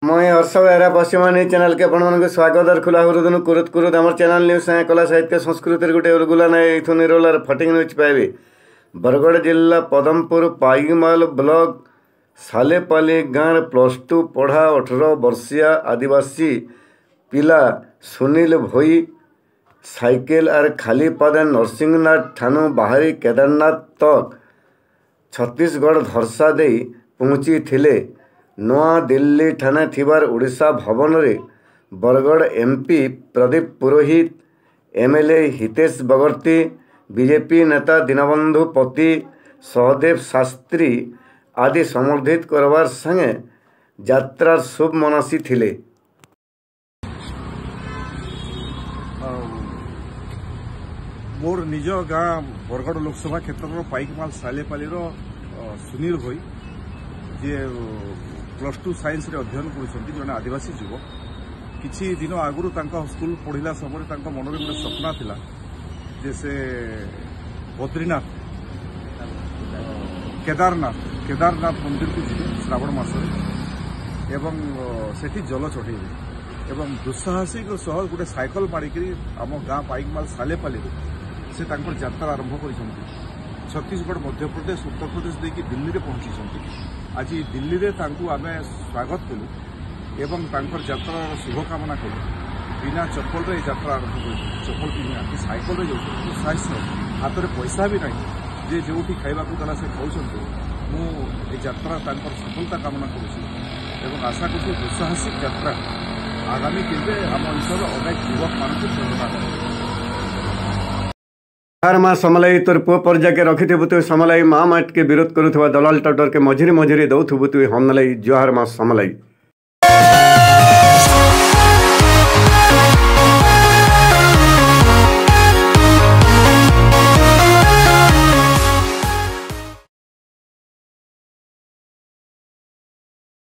मैं हर्ष बेहरा पश्चिमानी चैनल के आपण स्वागत और खुला हृदय कुरुत कुरुत आम चैनल न्यूज साए कला साहित्य संस्कृति गोटे उर्गुला ना ये निरोलार फटिंग न्यूज पाइबे। बरगढ़ जिला पदमपुर पाईमाल ब्लॉक सालेपाली गाँव +2 पढ़ा 18 वर्षीय आदिवासी पिला सुनील भोई साइकेल आर खाली पादे नरसिंहनाथ ठानु बाहरी केदारनाथ तक छत्तीसगढ़ धरसा दे पहुँची थिले। नवा दिल्ली ठाणे थिबार ओडिशा भवन रे बरगढ़ एमपी प्रदीप पुरोहित, एमएलए हितेश बगर्ती, बीजेपी नेता दीनबंधु पति, सहदेव शास्त्री आदि समर्थित करवार संगे यात्रार शुभ मनासी थिले। मोर निज गाँ बरगढ़ लोकसभा क्षेत्र पाईकमाल सालेपाली सुनील भोई जी +2 साइंस रे अध्ययन कर जड़े आदिवासी युवक किछि दिन आगुरी स्कूल पढ़ला समय मन में गोटे सपना थिला जे से बद्रीनाथ केदारनाथ मंदिर को जी श्रावण मास एवं सेठी जल चढ़ेबे एवं दुस्साहसिक सह गोटे साइकल मारिक आम गाँ पाईकमाल सालेपाली से यात्रा आरंभ कर छत्तीसगढ़ मध्यप्रदेश उत्तर प्रदेश देखिए दिल्ली में पहुंची। आज दिल्ली में आम स्वागत कलु एवं यात्रार शुभकामना कलु। बिना चप्पल यात्रा आरंभ कर चप्पल पिंधा कि साइकल दुस्साहस हाथ में पैसा भी ना जे जो खावा देला से खाऊँ मुझे यात्रा सफलता कामना करुँ आशा करुँ दुस्साहसिक यात्रा आगामी केवे आम अंचल अनेक युवक मान प्रेरणा देव। जोहार माँ समलाई तोर पुओ पर्जा के रखिथु तु समलाई माँ माट के विरोध करुवा दलाल टटर के मझिरी मझिरी दौथु तु हमलाई जोहार माँ समलाई।